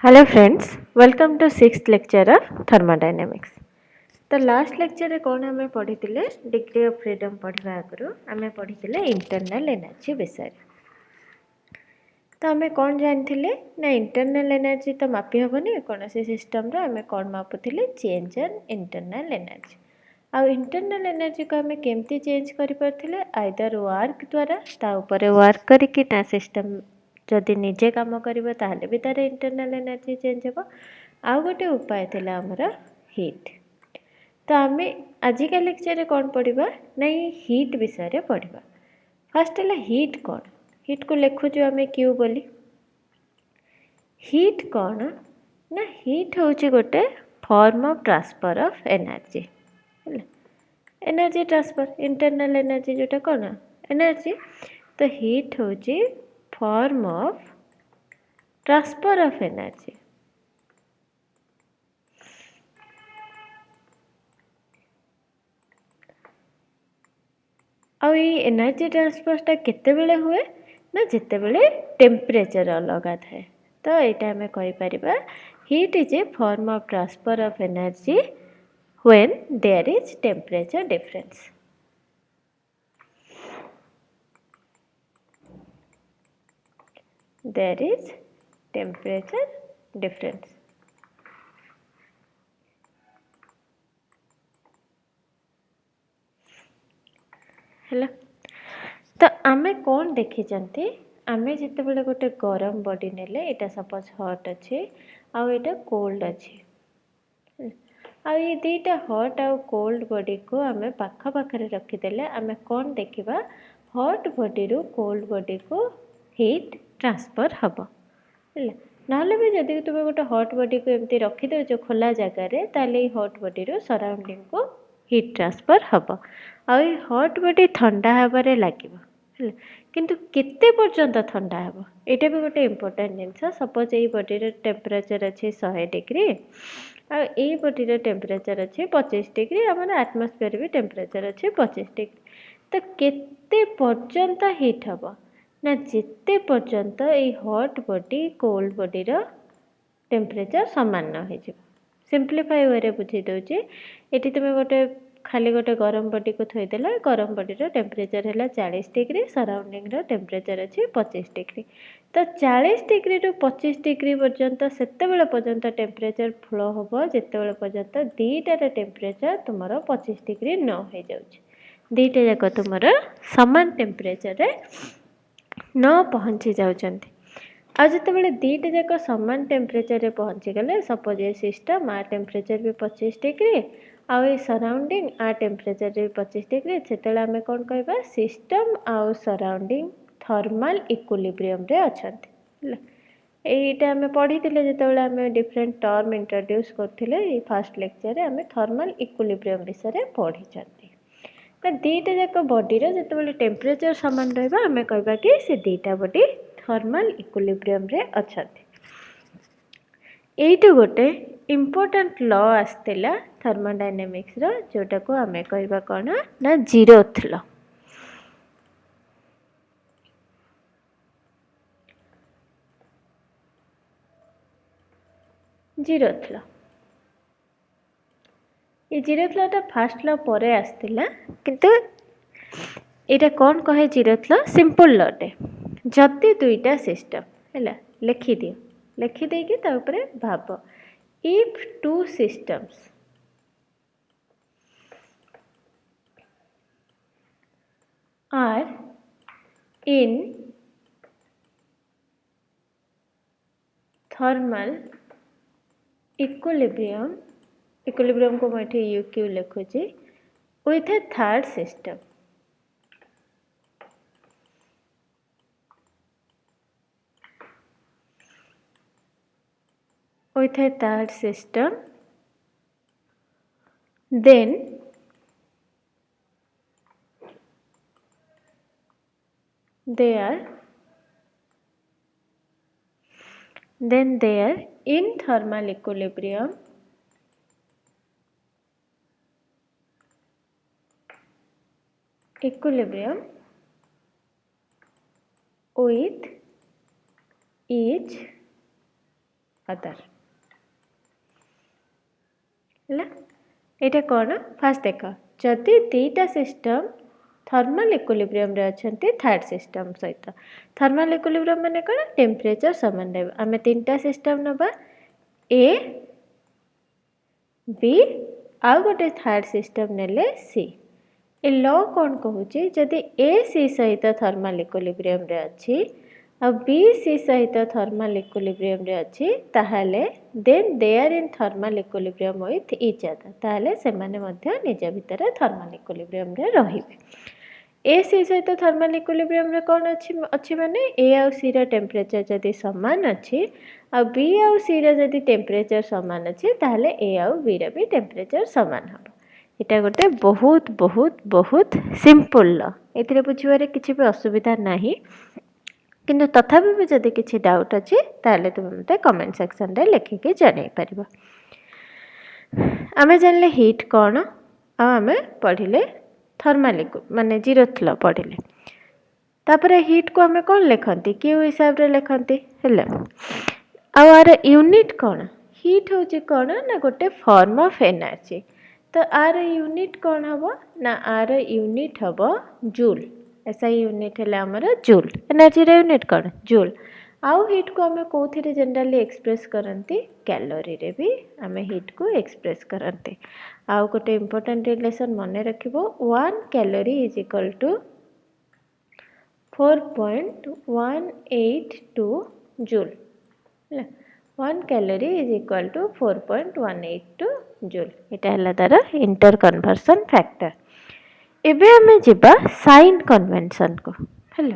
Hello friends, welcome to sixth lecture of thermodynamics. तो last lecture रे कौन आमे पढ़िथिले डिग्री ऑफ फ्रीडम पढ़िबा आगरु आमे पढ़िथिले इंटरनल एनर्जी विषय। तो आमे कौन जानथिले ना इंटरनल एनर्जी तो मापी हबनी कोनोसी सिस्टम रो आमे कौन मापुथिले चेंज इन इंटरनल एनर्जी। आ इंटरनल एनर्जी को आमे केमती चेंज करि परथिले आइदर वर्क द्वारा ता ऊपर वर्क करिकि ना सिस्टम जदि निजे काम करिवो ताहले भी तार इंटरनल एनर्जी चेंज हेबो। आउ गोटे उपाय थिला हमर हीट। तो आमे आजिका लेक्चर रे कौन पढ़िबा ना हीट विषय रे पढ़िबा। फर्स्ट है हीट कौन, हीट को लिखुचु आमे क्यू बोली। हीट कौन ना हीट होची गोटे form of transfer of energy. Energy transfer internal energy जोटा कौन एनर्जी। तो हीट होची form of transfer of energy. आउ ये एनर्जी ट्रांसफरटा केतेबेले हुए ना जेतेबेले टेम्परेचर अलग थाए। तो यहाँ आम कहीपर heat is a form of transfer of energy when there is temperature difference. There is temperature difference. हैला तो आमे कौन देखी जानते आमे जिते बड़े गोटे गरम बॉडी नेले एटा सपोज हॉट अच्छे आउ एटा कोल्ड अच्छे आ ये दीटा हॉट आउ कोल्ड बॉडी को आमे पाखा पाखरे रखीदेले आमे कौन देखिबा हॉट बॉडी रु कोल्ड बॉडी को हीट ट्रांसफर हबो। नहले भी जदि तुम गोटे हॉट बॉडी को एमती रखीदे खोला जगार ताले हॉट बॉडी रु सराउंडिंग को हीट ट्रांसफर हबो। आ हॉट बॉडी ठंडा हबारे लागिबो किंतु केते पर्यंत ठंडा हबो एटा भी गोटे इम्पोर्टेंट जिनस। सपोज ये बॉडी रे टेम्परेचर अच्छे 100 डिग्री आ ये बॉडी रे टेम्परेचर अच्छे 25 डिग्री आम आटमोस्फेयर भी टेम्परेचर अच्छे 25 डिग्री। तो केते पर्यंत हीट हबो ना जिते पर्यंत ये हॉट बॉडी कोल्ड बॉडी रो टेम्परेचर सामान न हो। सिंप्लीफाई वे बुझे दूचे ये तुम गोटे खाली गोटे गरम बॉडी को थोदेला गरम बॉडी रो टेम्परेचर है 40 डिग्री सराउंडिंग रो टेम्परेचर अच्छे 25 डिग्री। तो 40 डिग्री रु 25 डिग्री पर्यंत सेते पर्यंत टेम्परेचर फ्लो हम जिते पर्यंत दीटार टेम्परेचर तुम 25 डिग्री न हो जाऊँ दीटा जाक तुम सामान टेम्परेचर न पहुँची जाउछन्ति। आ जिते दीटा जाक सामान टेम्परेचर रे पहुँची गले सपोज ये सिस्टम आ टेम्परेचर भी 25 डिग्री आउ ये सराउंडिंग आ टेम्परेचर भी 25 डिग्री से आम कौन कहबा सिस्टम आउ सराउंडिंग थर्माल इक्विलिब्रियम रे अछन्ति। एटा आम पढ़ी जो आम डिफरेंट टर्म इंट्रोड्यूस करथिले फर्स्ट लेक्चर आम थर्माल इक्विलिब्रियम विषय पढ़ी। तो दीटा जाक बॉडी रो जिते टेम्परेचर सामान रहा आम कहबा कि से दीटा बॉडी थर्माल इक्विलिब्रियम रे अछन्ति। एइटु गोटे इम्पोर्टेंट लॉ आस्तिला थर्मोडायनामिक्स रो जोटा को आम कहबा कौन ना जीरोथ लॉ। जीरोथ लॉ ये जीरोथ लॉ टा फर्स्ट लॉ परे आस्तिला किंतु एटा कौन कहे जीरोथ लॉ सिंपल लॉ टे जति दुईटा सिस्टम है लिखि दियो लिखि देकी ता ऊपर भाव if two systems are in thermal equilibrium equilibrium को मैं यू क्यू लिखुची with a third system with a third system then they are in thermal equilibrium with each other है ये कौन फास्ट देख जदि दीटा सिस्टम थर्मल इक्विलिब्रियम रे अछंती थर्ड सिस्टम सहित थर्मल इक्विलिब्रियम माने कौन टेम्परेचर समान रहे आम तीनटा सिस्टम नबा ए बी आउ गोटे थर्ड सिस्टम नेले सी ए लॉ कौन कहूँ जदि ए सी सहित थर्मल इक्विलिब्रियम रे अच्छी आ बी सी सहित थर्मल इक्विलिब्रियम रे अच्छी ताहले then they are in thermal equilibrium with each other ताहले से माने मध्य निज भितर थर्मल इक्विलिब्रियम रे रहिबे ए सी सहित थर्मल इक्विलिब्रियम रे कौन अच्छी माने ए आउ सी रा टेम्परेचर जदि समान अच्छी आ बी आउ सी रा जदि टेम्परेचर समान अच्छी ताहले ए आउ बी रा भी टेम्परेचर समान हम इटा गोटे बहुत बहुत बहुत सिंपल लॉ एथिरे बुझिबारे किछि भी असुविधा नाही किंतु तथापि भी जदि किछि डाउट अछि ताले तुम मते कमेंट सेक्शन रे लिखि के जणाई परिबो आमे जानले हीट कोन आ आमे पढिले थर्मल माने जीरोथ लॉ पढिले तापरे हीट को आमे कोन लिखंती क्यू हिसाब रे लिखंती हेले आ आर यूनिट कोन हीट होची कोन ना गोटे फॉर्म ऑफ एनर्जी तो आर यूनिट कौन हम ना आर यूनिट हम जूल ऐसा यूनिट है आमर जूल एनर्जी रे यूनिट कौन जूल आउ हीट को आम कौन जनरली एक्सप्रेस करती कैलोरी रे भी आम हीट को एक्सप्रेस करते आउ गोटे इम्पोर्टेंट रिलेशन मन रखिबो 1 calorie is equal to 4.182 joule 1 calorie is equal to 4.182 joule इटा हला तार इंटर कन्वर्सन फैक्टर एबे हमें जिबा साइन कन्वेंशन को हेलो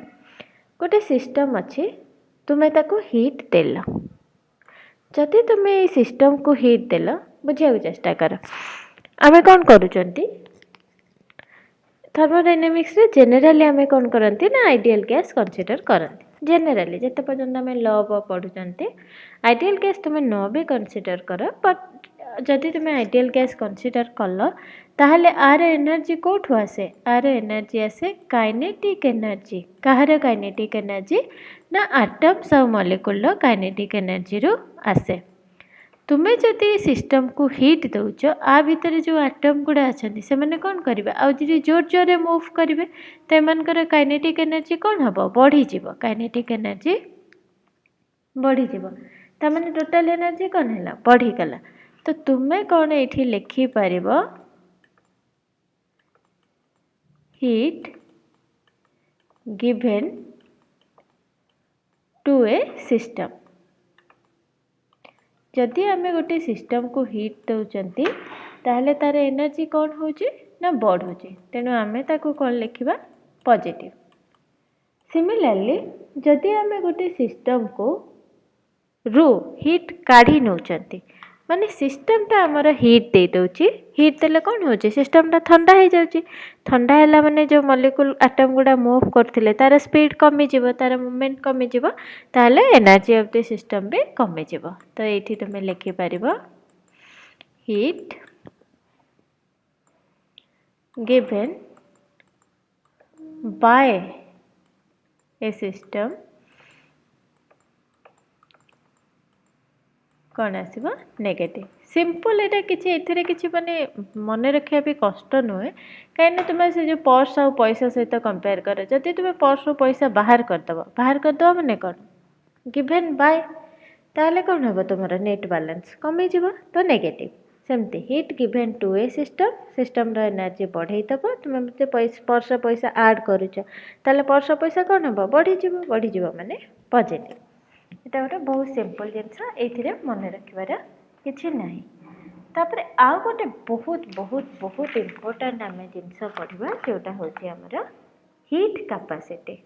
गोटे सिस्टम अच्छी तुम्हें ताको हीट देल जदि तुम्हें ये सिस्टम को हीट देल बुझा चेष्टा कर आमे कौन करूचंती थर्मोडायनामिक्स रे जनरली आमे कौन करंती ना आइडियल गैस कंसीडर करंती जनरली जिते पर्यंत आम लॉ पढ़ुचंती आइडियल गैस तुम्हें न भी कंसीडर कर बट जदि तुम्हें आइडियल गैस कंसीडर कल ताहले आर एनर्जी कोठु आसे आर एनर्जी आसे काइनेटिक एनर्जी कहार काइनेटिक एनर्जी ना एटम्स और मॉलिक्यूल काइनेटिक एनर्जी रो आसे तुम्हें जदि सिस्टम को हीट दौच आ भितर जो एटम गुड़ा अच्छा से मैंने कौन करेंगे आउ जी जोर जोर मूव करेंगे तो एमनकर काइनेटिक एनर्जी कौन हम बढ़ीज काइनेटिक एनर्जी बढ़ीज ताने टोटाल एनर्जी कौन है बढ़ीगला तो तुम्हें कौन ये लिखिपर heat given to a system जदि आम गोटे सिस्टम को हीट दौरान ताहले तार एनर्जी कौन हो ना बढ़ुची तेणु आम ताको कौन लिखा पॉजिटिव सिमिलरली जदि आम गोटे सिस्टम को रू हीट काढ़ी नौचंती माने सिस्टमटा आमर हीट दे दउची हीट देले कौन हो सिस्टमटा ठंडा हो जाउची ठंडा हैला माने जो मॉलिक्यूल एटम गुड़ा मूव करथिले तार स्पीड कमी जिवो तार मूवमेंट कमी जिवो ताले एनर्जी ऑफ द सिस्टम भी कमी जिवो तो एठी तुमे लिखि परिबो heat given by a system कौन आसो नेगेटिव सिंपल एटा किछि एथिरे किछि माने मन रखिया भी कष्ट नुहे कहीं तुम्हें से जो पर्स आ पैसा सहित कंपेयर कर जदि तुम्हें पर्स पैसा बाहर करदब माने कौन गिवन बाय ताहले कौन हम तुम नेट बैलेंस कमी जीव तो नेगेटिव सेमती heat given to a system रो एनर्जी बढ़ईदब तुम्हें मत पर्स पैसा आड करुच ताहले पर्स पैसा कौन हम बढ़ीज माने पॉजिटिव एटा गोटे बहुत सिंपल जिनस ये मन रखिबार किछि नहीं तापर आउ गोटे बहुत बहुत बहुत इम्पोर्टेंट आम जिनस पढ़ा जोटा हूँ आमर हीट कैपेसिटी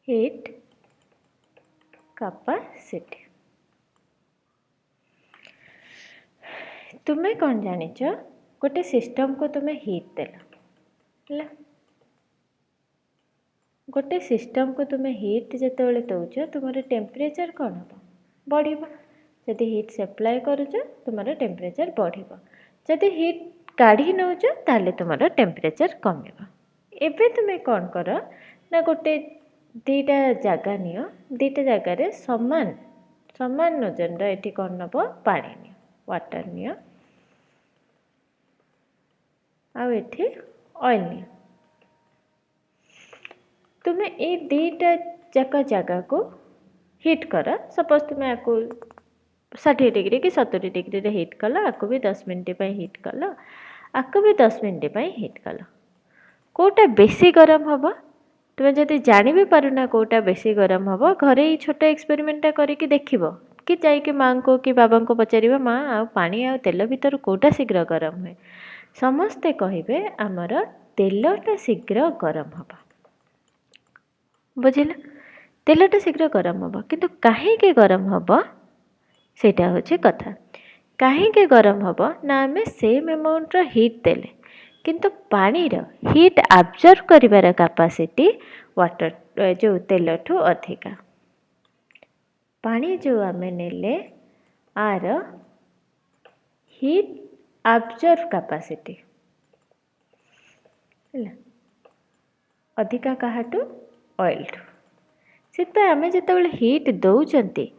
हीट कैपेसिटी तुम्हें कौन जानिच गोटे सिस्टम को तुम्हें हीट देला गोटे सिस्टम को तुम्हें हीट जिते दौच तुम टेम्परेचर कौन हम बढ़ जदि हीट सप्लाई करुच तुम टेम्परेचर बढ़ जदि हीट काढ़ी नौच ताले तुमर टेम्परेचर कमिब। एबे तुमे कौन कर ना गोटे दीटा जगह नियो, दीटा जगार समान समान ओजन एठी कौन नब पानी नियो, वाटर नियो आउ एठी ऑयल नियो। तुमे ए दीटा जाक जगह को हिट कर। सपोज तुमे आकु 60 डिग्री कि 70 डिग्री रे हिट कल, आकु भी 10 मिनट पे हिट कल, आकु भी 10 मिनट पे हिट कल। कोटा बेसी गरम हबो तुमे जदि जानि भी पारुना कोटा बेसी गरम हबो, घरे ही छोट एक्सपेरिमेंट करिकी देखिबो कि जाइके माँ को कि बाबा को पचारिबा माँ आ पानी आ तेल भीतर कोटा शीघ्र गरम हुए, समस्ते कहिबे आमर तेलटा शीघ्र गरम हबो। बुझिला, तेलटा शीघ्र गरम हबो, किंतु काहेके गरम हबो सेटा होछि कथा। काहेके गरम हबो ना आमे सेम अमाउंट रो हीट देले किंतु पानी रो हीट एब्जॉर्ब करिवार कैपेसिटी वाटर जो तेल ठू अधिका। पानी जो आमे नेले आर हीट एब्जॉर्ब कैपेसिटी अधिका काहाटू ऑयल ठू। से आमे जेतेबेले हीट दौचंती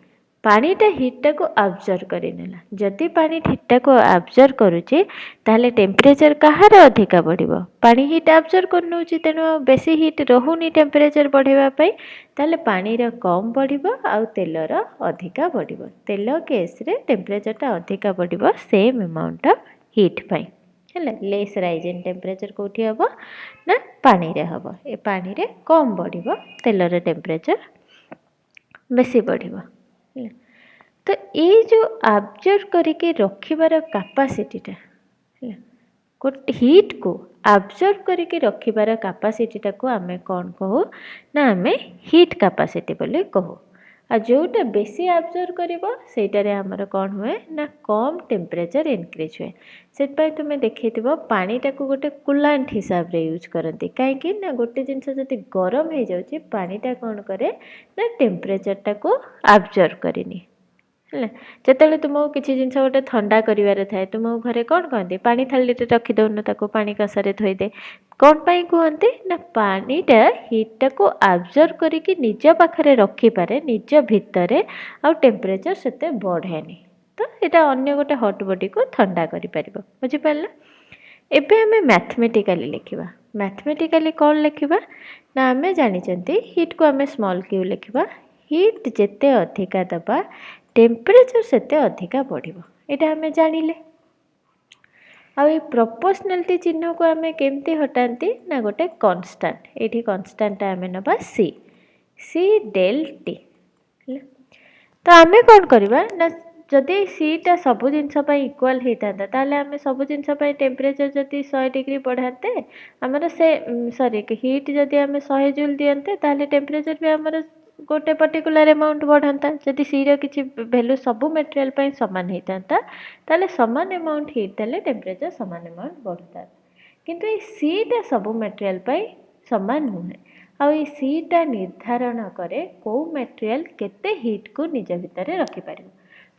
पानीटा हीटा को एब्जॉर्ब करि नेला। जदि पानी हीटा को एब्जॉर्ब करूची ताहले टेम्परेचर कहार अधिका बढ़िबो, पानी हीट एब्जॉर्ब कर नउची, तेनु बेसी हीट रहुनी टेम्परेचर बढ़ेबा पई, ताहले पानी रो कम बढ़िबो आउ तेल रो अधिका बढ़िबो। तेल केस रे टेम्परेचरटा अधिका बढ़िबो सेम अमाउंट ऑफ हीट पई। हैला लेस राइज इन टेम्परेचर कोठी हबो ना पानी रे हबो। ए पानी रे कम बढ़िबो, तेल रो टेम्परेचर बेसी बढ़िबो। तो ये जो एब्जॉर्ब करके रखिबार कैपेसिटीटा गोटे हीट को एब्जॉर्ब करके रखिबार कैपेसिटीटा को आमे कौन कहू ना आमे हीट कैपेसिटी बोले कहू। आ जोटा बेसी एब्जॉर्ब करिबो सेटारे हमर कौन हुए ना कम टेम्परेचर इनक्रीज हुए। सेट पाई तुमे देखैतिबो पानीटा को गोटे कूलांट हिसाब रे यूज करंती, काहेकि ना गोटे जिंस जदि गरम हो जाउची पानीटा कौन करे ना टेम्परेचरटा को एब्जॉर्ब करिनी। जेतेबेले तुमको किसी जिनस गोटे ठंडा करिवार थाए तुमको घरे कौन कहते पानी थाली रखी दउन ताको पानी कसारे थोईदे, कौन पाई कहते ना पानीटा हीटा को एब्जॉर्ब करिकी निज पाखरे रखी पारे निज भितरे आउ टेम्परेचर सेते बढ़ेनी, तो एटा अन्य गोटे हॉट बॉडी को ठंडा करि परिबो। बुझि पारला। एबे हमें मैथमेटिकली लिखिबा। मैथमेटिकली कौन लिखिबा ना आमे जानिचंती हीट को आमे स्मॉल क्यू लिखिबा। हीट जेते अधिका दबा टेम्परेचर सेते अधिका बढ़िबो, एटा हमें जानिले। आ ये प्रोपोर्शनलिटी चिन्ह को आमे केमती हटांती ना गोटे कांस्टेंट, एठी कांस्टेंट आमे नबा सी, सी डेल टी। तो आमे कौन करबा ना जदि सीटा सबु जिनस पई इक्वल हेतांता ताले आमे सबु जिनस पई टेम्परेचर जदि 100 डिग्री बढ़ाते हमर से सॉरी हीट जदि आमे 100 जूल दियंते ताले टेम्परेचर भी हमर गोटे पर्टिकुलर अमाउंट बढ़ाता। जदि सी रो किछि वैल्यू सबु मटेरियल पई समान हेतांता ताले समान अमाउंट हीट देले टेम्परेचर समान अमाउंट बढ़ता। किंतु ए सीटा सबु मटेरियल पई समान नुहे। आ ये सीटा निर्धारण करे को मटेरियल केते हीट को निज भितर रखि पारिबो।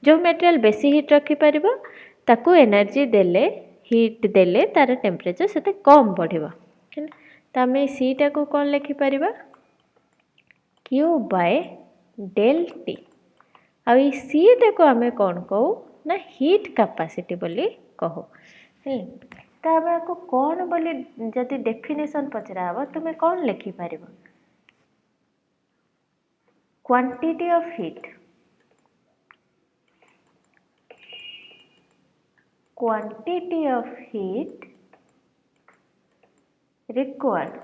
जो मटेरियल बेसी हीट रखि पारिबो ताकू एनर्जी देले हीट देले तार टेम्परेचर सेते कम बढ़िबो। त हमें सीटा को कौन लिखि पारिबा Q बाय डेल टी। आ ये सीटा को आमे कौन कहू ना हीट कैपेसिटी बोली कहू। तो आमे को कौन बोली जदि डेफिनेशन पचरा हबो तुमे कौन लिखि पारिबो quantity of heat, quantity of heat required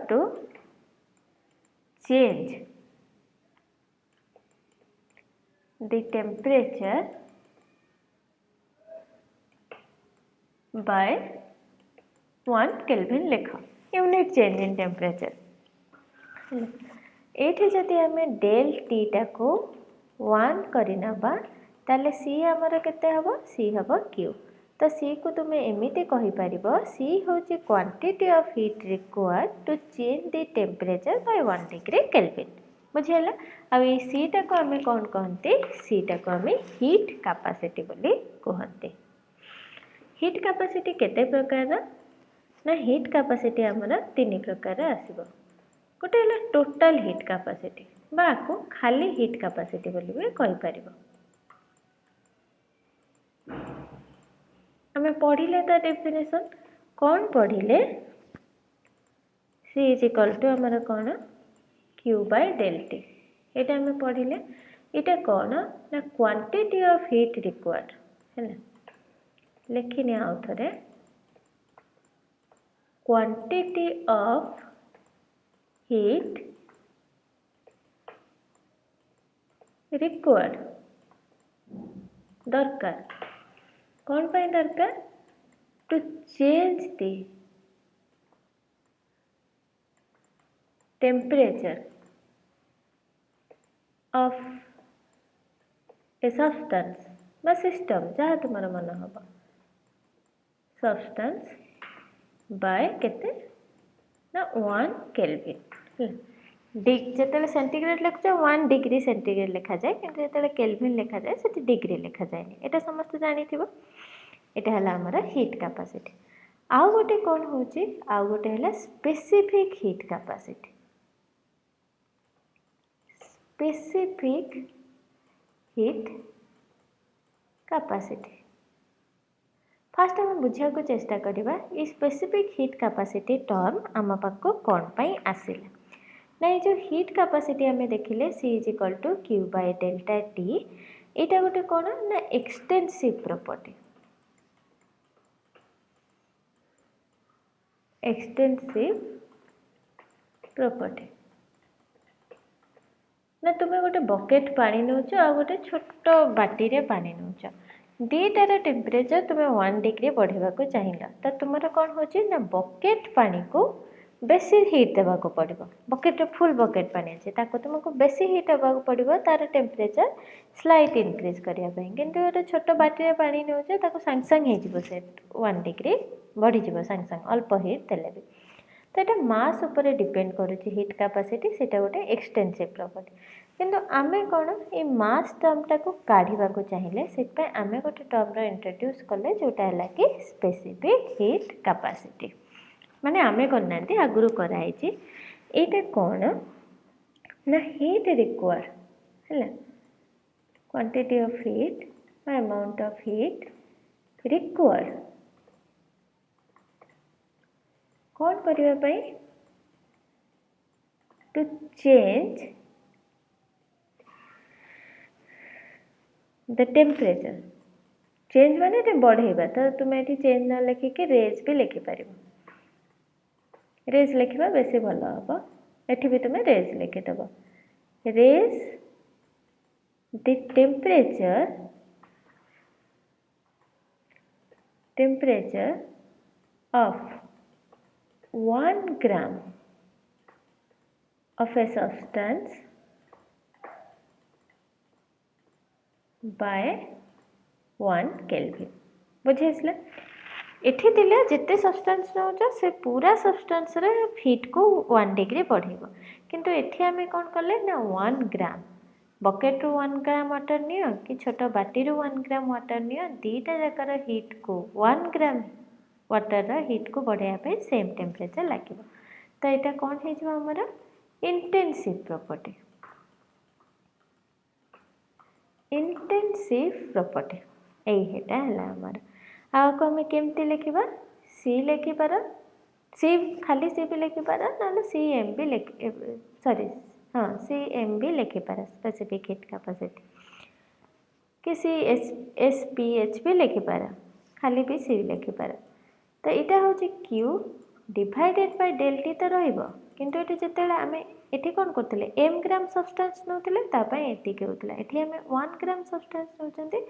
to change the temperature by 1 Kelvin लिखा यूनिट चेंज इन टेम्परेचर। एठी जदि आमे डेल टी टा को 1 करिनबा ताले सी हमर केते हबो सी हबो क्यू। तो सी को तुमे एमिति कहि परिबो सी होची quantity of heat required to change the temperature by 1 degree Kelvin. बुझीगला। आ सीटा को आम कौन कहते, सीटा को आम हीट कैपेसिटी बोली कहते। हीट कैपेसिटी केते प्रकार ना, हीट कैपेसिटी आमर तीन प्रकार आसीबो। गोटे है टोटाल हीट कैपेसिटी को खाली हीट कैपेसिटी बोली भी कहि परिबो। आम पढ़िले ता डेफिनेशन कौन पढ़िले, सी इज इक्वल टू आमर कौन क्यू बाय डेल टी, ये आम पढ़िले। ये कौन ना क्वांटिटी ऑफ हीट रिक्वायर्ड है, लिखिने आउ थरे, क्वांटिटी ऑफ हीट रिक्वायर्ड दरकार, कौन पाई दरकार, to change the temperature of a substance बा सिस्टम, जहाँ तुम मन हम, सब्सटेंस बाय केते ना 1 केल्विन। जिते सेंटीग्रेड लिखुच 1 डिग्री सेंटीग्रेड लिखा जाए, किंतु जिते केल्विन लिखा जाए से डिग्री लिखा जाए, यहाँ समस्त जानी थी। यहाँ है आमर हीट कैपेसिटी। आउ गोटे कौन होची, आउ गोटे है specific heat capacity. Specific heat capacity fast आम बुझा को चेष्टा करवा, ये स्पेसिफिक हीट कैपेसिटी टर्म आम पाक कौन पाई आसिला ना। ये जो हीट कैपेसिटी आम देखिले C is equal to Q by delta T, यहाँ गोटे कौन ना एक्सटेंसिव प्रॉपर्टी। एक्सटेंसिव प्रॉपर्टी ना, तुम्हें गोटे बकेट पानी नौच आ गोटे छोट बाटी रे पानी नौच, दीटार टेम्परेचर तुम्हें 1 डिग्री बढ़ेगा चाहिए, तो तुम कौन हो बकेट पानी को बेसी हीट देवाक पड़ो। बकेट फुल बकेट पानी अच्छे तुमको बेसी हीट देवाक पड़ो, तार टेम्परेचर स्लाइट इनक्रीज करने, किंतु ये छोट बाटी पानी नौचे सांगे सांगे हो से 1 डिग्री बढ़ी सांगे सांगे अल्प हीट देले भी। तो ये मास उपर डिपेंड करुच्ची हीट कैपेसिटी, सेटा गोटे एक्सटेंसिव प्रॉपर्टी। किंतु आमे कौन ये मास टर्मटा को काढ़ा चाहिए से आमे गोटे टर्म इंट्रोड्यूस कले जोटा है कि स्पेसिफिक हीट कैपेसिटी, माने आमे करना आगुरी कराई। ये कौन ना हीट रिक्वायर है, quantity of heat amount of heat require कौन करने to change the temperature. Change माने बढ़ेगा, तो तुम्हें ये चेंज ना लिखिक रेज भी लिखिपर, रेज लिखा बेसी भल हम, एठी भी तुम्हें रेज लिखिदेव, raise the temperature of 1 gram of a substance by 1 Kelvin। बुझे इठी दिले जिते सब्सटेंस नौच से पूरा सब्सटेंस रे हीट को 1 डिग्री बढ़ेब, किंतु एठी आमे कौन कले ना 1 ग्राम बकेट रू 1 ग्राम वाटर नियो कि छोट बाटी रू 1 ग्राम वाटर नियो, दीटा जाकर हीट को 1 ग्राम वाटर हीट को बढ़ाया सेम टेम्परेचर लगे। तो यहाँ कौन हो आमर इंटेंसिव प्रॉपर्टी। इंटेंसिव प्रॉपर्टी यहीटा है आमर। आगे आम केमती लिखा, सी लिखिपार, सी खाली सी भी लिखिपार ना सी एम भी सॉरी हाँ सी एम भी लिखिपार स्पेसिफिक हीट कैपेसिटी, कि सी एस पी एच भी लिखिपार, खाली भी सी लिखिपार। तो यहाँ हूँ Q divided by del T तो रहिबो, किंतु ये जिते आम ये कौन करते एम ग्राम सब्सटेंस नौले एतिक होता, ये आम 1 ग्राम सब्सटेंस नौकरी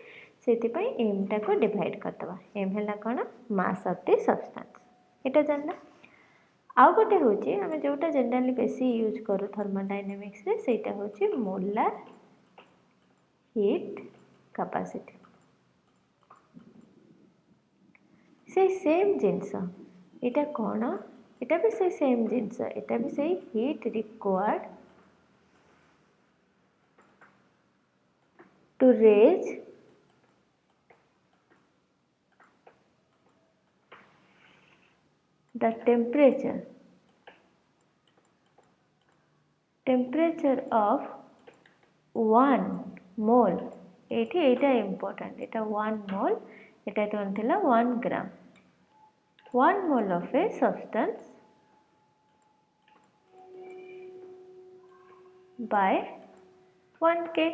से एम टा को डिवाइड करदे, एम है कौन मास ऑफ द सब्सटेंस, यहाँ जानना। आउ गोटे हूँ आम जोटा जनरली बेसी यूज करूँ थर्मोडायनामिक्स रे, सेटा हूँ मोलार हीट कैपेसिटी। से सेम जिनस यहाँ कौन, यहाँ भी से सेम जिनस, यहाँ भी से heat required to raise the temperature of 1 mole. एठी एटा important, एटा 1 mole, एटा कौन थिला 1 gram. 1 mole of a substance by 1 k.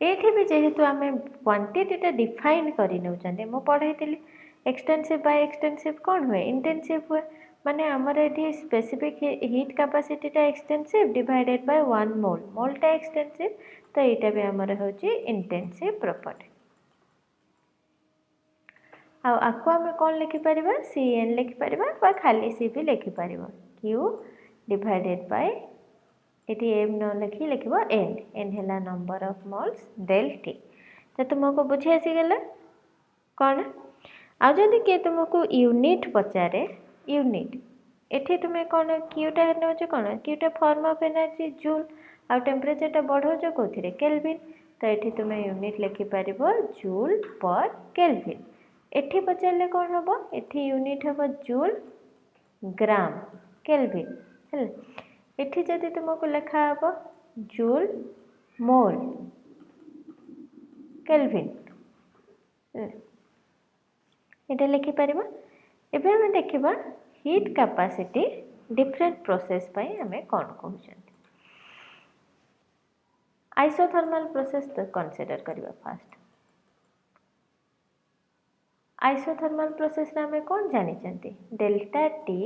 एठी भी जेहेतु आमे क्वांटिटी टा डिफाइन करि नउचंदे मो पढाइतिली एक्सटेंसिव बाय एक्सटेंसिव कौन हुए इंटेंसिव हुए माने हमर एठी स्पेसिफिक हीट कैपेसिटी टा एक्सटेंसिव डिवाइडेड बाय 1 मोल मोल टा एक्सटेंसिव तो एटा भी हमर होची इंटेंसिव प्रॉपर्टी आ आको आमे कोन लिखि परिबा Cn लिखि परिबा बा खाली C भी लिखि परिबा Q divided by eighty m न लिखि लिखिबो n हैला number of moles del T तो तुमको बुझी आसी गेला कोन आ जदि के तुमको यूनिट पचारे यूनिट एठी तुमे कोन Q टा नोच कोन Q टा फॉर्म ऑफ एनर्जी जूल आ टेम्परेचर टा बढ़ो जो कोथिरे केल्विन तो एठी तुमे यूनिट लिखि परिबो जूल पर केल्विन एठी पचारले कोन हबो एठी यूनिट हबो जूल ग्राम केल्विन हल एठी जदि तुमको लिखा हबो जूल मोल केल्विन एटा लिखि परिबा एबे हम देखिबा हीट कैपेसिटी डिफरेंट प्रोसेस पई हमें कोन कहउछन आइसोथर्मल प्रोसेस तो कंसीडर करिबा फर्स्ट आइसोथर्मल प्रोसेस रे हमें कोन जानि चंती delta T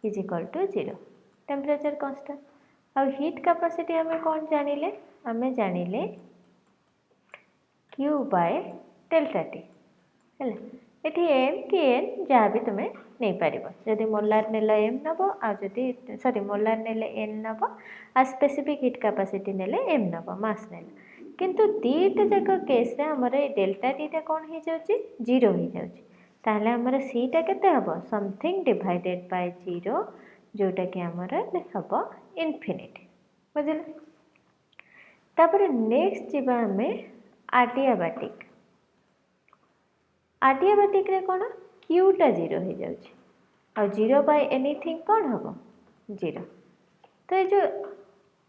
is equal to 0 temperature constant और हीट कैपेसिटी हमें कौन जानिले हमें जानिले Q बाय डेल्टा T है एठी m कि n जहाँ भी तुम्हें नहीं पारिबो जदि मोलार नेले m नबो आ जदि सॉरी मोलार नेले n नबो आ स्पेसिफिक हीट कैपेसिटी नेले m नबो मास नेले किंतु दीटा जाक केस रे हमर डेल्टा T टा कोन हे जाउची 0 हे जाउची ताहले हमर C टा केते हबो समथिंग डिवाइडेड बाय 0 जोटा कि हमर हबो इन्फिनिटी बुझिल तापर नेक्स्ट जीवा हमें आडियाबाटिक रे कोन Q टा 0 हे जाउची और 0 बाय एनीथिंग कोन हबो 0 तो जो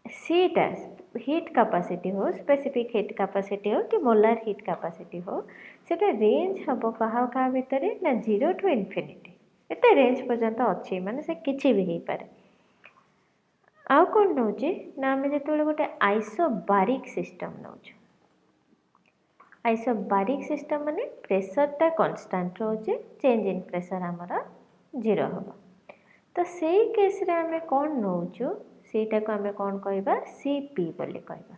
C टा हीट कैपेसिटी हो स्पेसिफिक हीट कैपेसिटी हो कि मोलार हीट कैपेसिटी हो सेटा रेंज हबो कहा भितरे ना 0 टू इन्फिनिटी एते रेंज पर्यंत अच्छी माने से किछि भी हे पारे आउ कोन नउची ना हमें जेतोले गोटे आइसोबारिक सिस्टम नउछ आइसोबारिक सिस्टम माने प्रेशर टा कांस्टेंट रहउची चेंज इन प्रेशर हमरा 0 हबो तो सेही केस रे हमें कोन नउछु सेटा को हमें कोन कहबा Cp बोली कहबा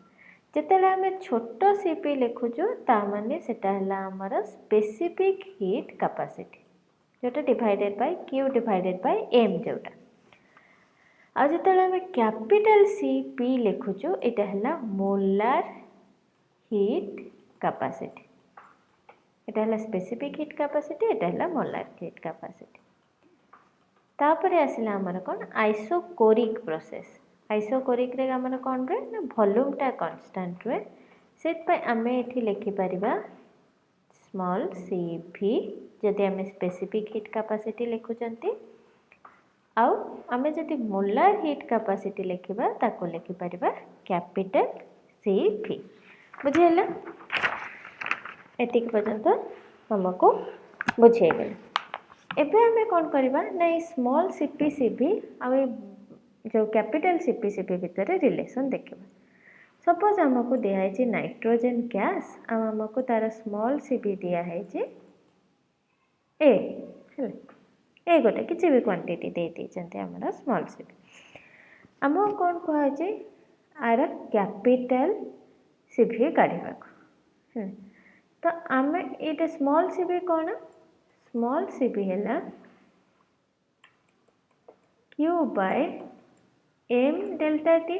जेतेले हमें छोटो Cp लिखुछु ता माने सेटा हला हमर स्पेसिफिक हीट कैपेसिटी जोटा divided by Q divided by m जोटा आ जेतेले हमें कैपिटल Cp लिखुछु एटा हला मोलार हीट कैपेसिटी एटा हला स्पेसिफिक हीट कैपेसिटी एटा हला मोलार हीट कैपेसिटी तापर आसिला हमर कोन आइसोकोरिक प्रोसेस आइसोकोरिक रे हमर कोन रे ना वॉल्यूम टा कांस्टेंट रे सेट पे हमें एठी लिखि परिबा स्मॉल cv जदि हमें स्पेसिफिक हीट कैपेसिटी लिखु चंती आउ हमें जदि मोलार हीट कैपेसिटी लिखिबा ताको लिखि परिबा कैपिटल cv बुझियला एतिक पर्यंत हमको बुझे गेल एबे हमें कोन करबा ना स्मॉल cp आ जो कैपिटल cp भितर रिलेशन देखिबा सपोज हमको दिया है नाइट्रोजन गैस आ हमको तार स्मॉल cp दिया है ए ए गोटे किसी भी क्वांटिटी दे दी चंते हमरा स्मॉल cp हमो कोन कह जे आर कैपिटल cp काढिबा को तो आमे एटा स्मॉल cp कोन स्मॉल cp हैला Q बाय m delta T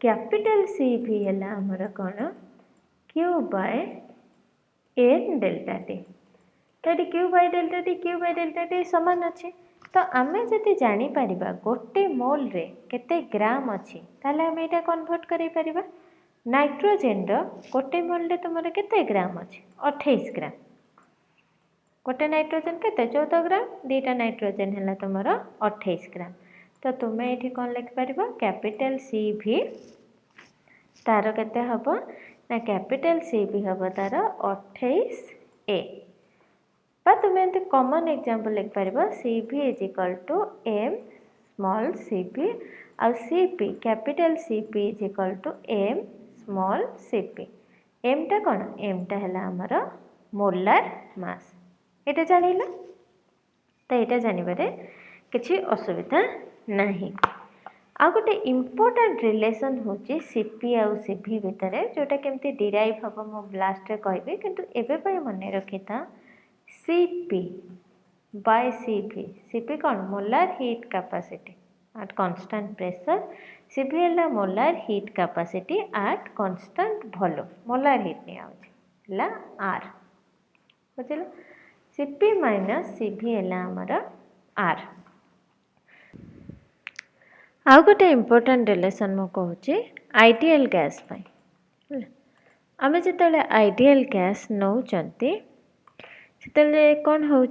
capital cp हैला हमरा कोन Q बाय n डेल्टा T तो Q बाय डेल्टा T समान अछि तो आमे जति जानि परिबा गोटे मोल रे केते ग्राम अछि ताले हम एटा कन्वर्ट करि परिबा नाइट्रोजेन गोटे मोल तुम के ग्राम अच्छे 28 ग्राम गोटे नाइट्रोजेन के 14 ग्राम दीटा नाइट्रोजेन है तुम 28 ग्राम तो तुम्हें ये कौन लिखिपर कैपिटल सी भी तार केते हम ना कैपिटल सी भी हम तार 28 ए तुम्हें एमती कॉमन एग्जांपल लिखिपर C V is equal to m small c p आउ C P capital C P is equal to m small c p m टा कौन एम टा है आमर मोलार मास ये जान तो यहाँ जानवर किसी असुविधा नहीं आ गोटे इम्पोर्टाट रिलेसन हूँ सीपी आउ सीभी भितर जोटा केमती डिराइव हम मो लास्ट कहबी किंतु एवं मन रखी था सीपी बाय सीभी सीपी कौन molar heat capacity at constant pressure CV है molar heat capacity at constant volume molar heat निया आर बुझल सीपी माइनस सीभी है आमर आर आउ गोटे इम्पोर्टाट रिलेसन मु कहूँ आइडियल गैस आम जो आइडियल गैस नौचंती से कौन हो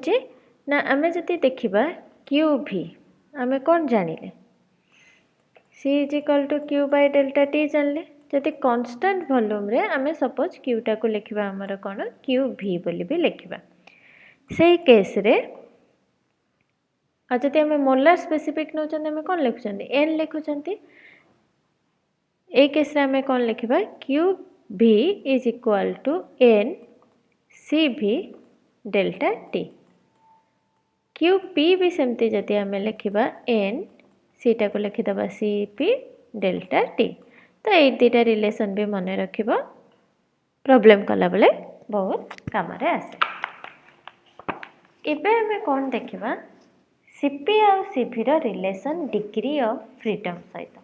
ना आम जदि देखा क्यू भी आम कौन जानिले C is equal to Q by delta T जानले जदि कांस्टेंट वॉल्यूम रे आम सपोज क्यूटा को लिखा आमर कौन क्यू भी बोली भी लिखा से केस रे जदि आम मोलार स्पेसिफिक नौ कौन लिखुं एन लिखुं ए केस रे आम कौन लिखा Q V is equal to N C V delta T Q P भी सेमती जदि आम लिखा एन सीटा को लिखिदबा सी पी डेल्टा टी तो ये दुटा रिलेसन भी मन रख प्रॉब्लम कला बेले बहुत काम आसे एबे आम कौन देखा सीपी आउ सीभी रिलेसन डिग्री ऑफ फ्रीडम सहित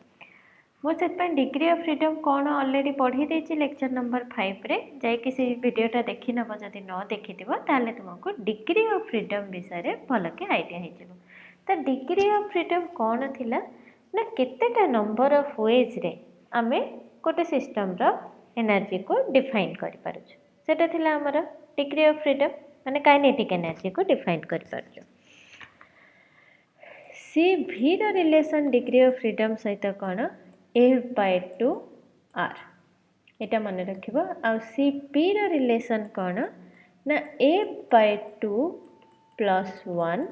मुझे डिग्री ऑफ फ्रीडम कौन ऑलरेडी पढ़ी देछि लेक्चर नंबर 5 रे जाइए से वीडियोटा देखि नब जदि न देखिथिबो ताले तुमको डिग्री ऑफ फ्रीडम विषय भल के आइडिया हो तो डिग्री ऑफ फ्रीडम कौन थिला ना केतेटा नंबर ऑफ वेज रे आमे गोटे सिस्टम रो एनर्जी को डिफाइन करि पारुछु सेटा थिला हमर डिग्री ऑफ फ्रीडम माने काइनेटिक एनर्जी को डिफाइन करि पारुछु सी भी रो रिलेशन डिग्री ऑफ फ्रीडम सहित कौन एफ बाय टू आर यहाँ मन रखिबो आ सी पी रो रिलेशन कौन ना f by two plus 1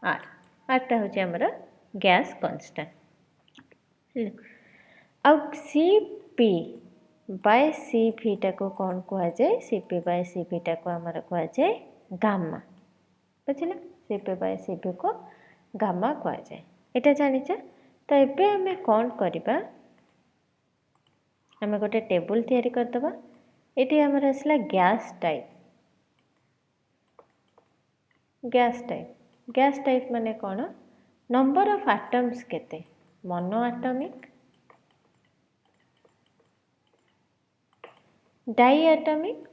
R आरटा हूँ आमर गैस कांस्टेंट आ सी पी बाय सी भीटा को कौन कह जाए सी पी बाय सी भीटा को आमर कह जाए गामा बुझे सी पी बाय सी भी को गामा कह जाए यहाँ जानिଛ तो ये आम कौन करवा आम गोटे टेबुल तैयारी करदबा ये आमर आसला गैस टाइप माने कौन नंबर ऑफ एटम्स केते monoatomic diatomic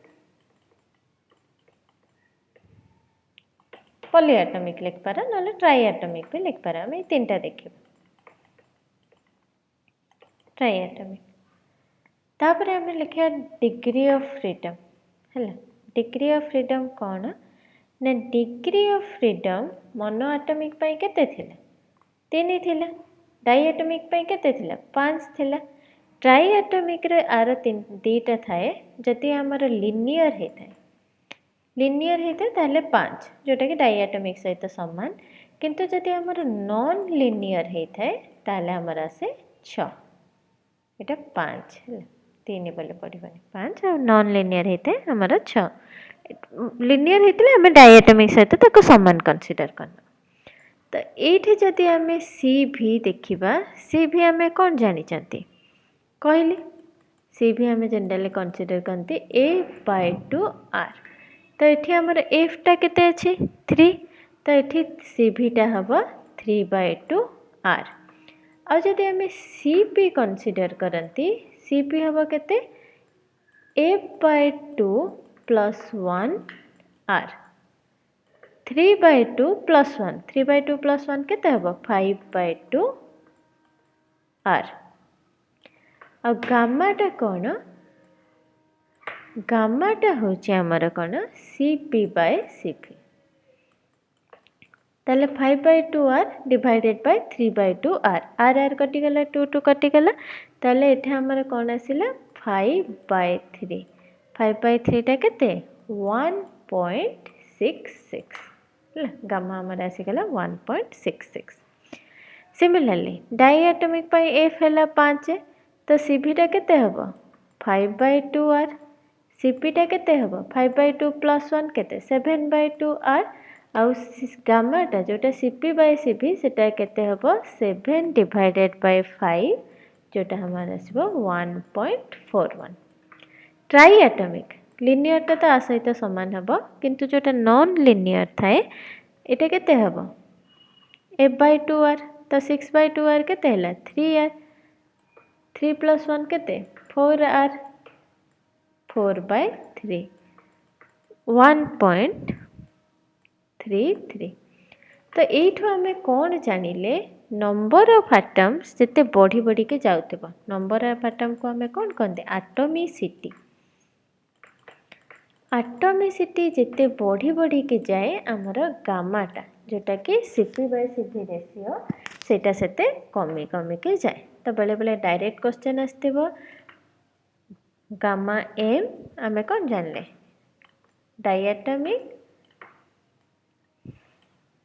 polyatomic लिख पारा ना ट्राई एटॉमिक भी लिख पारा आम तीनटा देखिए ट्राई एटॉमिक तापर आम लिखा डिग्री ऑफ फ्रीडम है डिग्री ऑफ फ्रीडम कौन ना degree of freedom monoatomic पाई केते थिला 3 थिला डाई एटॉमिक पाई केते थिला 5 थिला ट्राई एटॉमिक रे आर 2टा थाए जदि आमर लिनियर होता ताले 5 जोटा कि डाई एटॉमिक सहित समान किंतु जदि आमर नॉन लिनियर होता है ताले आमर आसे 6 यहाँ 5 है 3 बोले पड़ोनी 5 और नॉन लिनियर होता है आमर 6 लिनियर होता आम डायटोमिक सहित ताको समान कनसीडर करना तो ये जदि आम सी भी देखा सी भी आम कौन जानी कहली सी भी आम जनरली कनसीडर करते एफ बाय टू आर तो ये आमर एफ टा केते अच्छे 3 तो ये सी भीटा हम 3 बाय टू आर आ जदि आम सी पी कनसीडर करती सी पी हम केते F by two plus 1 or 3 by two plus 1 3 by two plus 1 केते हम 5 बाय टू आर आ गामाटा कौन गामाटा हूँ आमर कौन Cp बाय Cv ताले 5/2 r divided by 3/2 r r r कटिगला 2 2 कटिगला ताले एठे हमर कौन आसिला 5/3 5/3 टा केते 1.66 गामा हमर आसिगला 1.66 सिमिलरली डायटोमिक पाई F हैला 5 तो Cv टा केते हबो 5/2 r Cp टा केते हबो 5/2 प्लस 1 केते 7/2 r आउ गामाटा जोटा Cp बाय Cv सेटा केते हबो 7 डिवाइडेड बाय 5 जोटा हमार आसीबो 1.41 ट्राई एटॉमिक लिनियर टा तो आ सहित समान हबो किंतु जोटा नॉन लिनियर थाए एटा केते हबो F/2r तो 6/2r केते हला 3r 3 प्लस 1 केते 4r 4/3 1.33 तो एठू आमे कौन जानिले नंबर ऑफ एटम्स जिते बढ़ी बढ़ी के जाउतबो नंबर ऑफ एटम को आमे कौन कहते एटॉमिसिटी एटॉमिसिटी जिते बढ़ी बढ़ी के जाए आमर गामाटा जोटा कि Cp बाय Cv रेशियो सेटा सेते कमी कमी के जाए तो बेले बेले डायरेक्ट क्वेश्चन आस्थिबो गामा m आमे कौन जानले डायटोमिक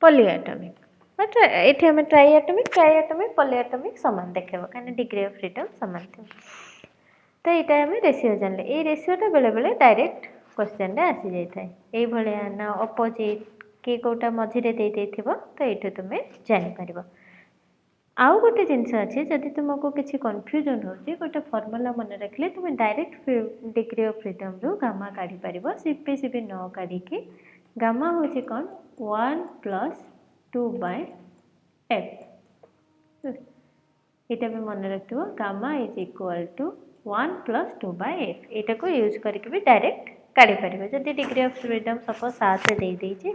पॉलीएटॉमिक बट एठी हमें ट्राइएटॉमिक पॉलीएटॉमिक समान देखेबो काने डिग्री ऑफ फ्रीडम समान थे तो एटा हमें रेशियो जानले ए रेशियोटा बेले बेले डायरेक्ट क्वेश्चन रे आसी जाय थाए ए भलिया ना अपोजिट के कोटा मझिरे दे देथिबो तो एठो तुमे जानि परिबो आउ गोटे जिनस अच्छे जदि तुमको किसी कन्फ्यूजन होची गोटे फॉर्मूला मन रखले तुम डायरेक्ट डिग्री ऑफ फ्रीडम रु गामा काढ़ी परिबो Cp Cv न काढ़ी की गामा होची कौन 1 + 2/f एटा भी मन रखिबो gamma is equal to 1 + 2/f एटा को यूज करके भी डायरेक्ट काढ़ी परिबो जदि डिग्री ऑफ फ्रीडम सपोज 7 दे देइची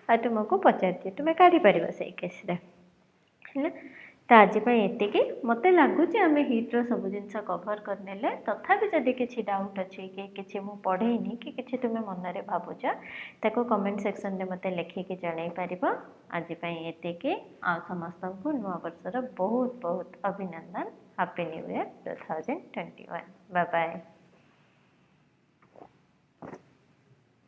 आ तुमको पचारती तुमे काढ़ी परिबो सही केस रे हैला तो आज ये मत लगुच आम हिट्र सब जिन कभर करने तथापि जदि किसी डाउट अच्छी कि किसी मुझे पढ़ेनी कि किसी तुम मन में भावुच ताको कमेंट सेक्शन में मत लिखिकी जन पार आज ये आ समस्त को नुआ वर्षर बहुत बहुत अभिनंदन happy new year 2021 bye bye.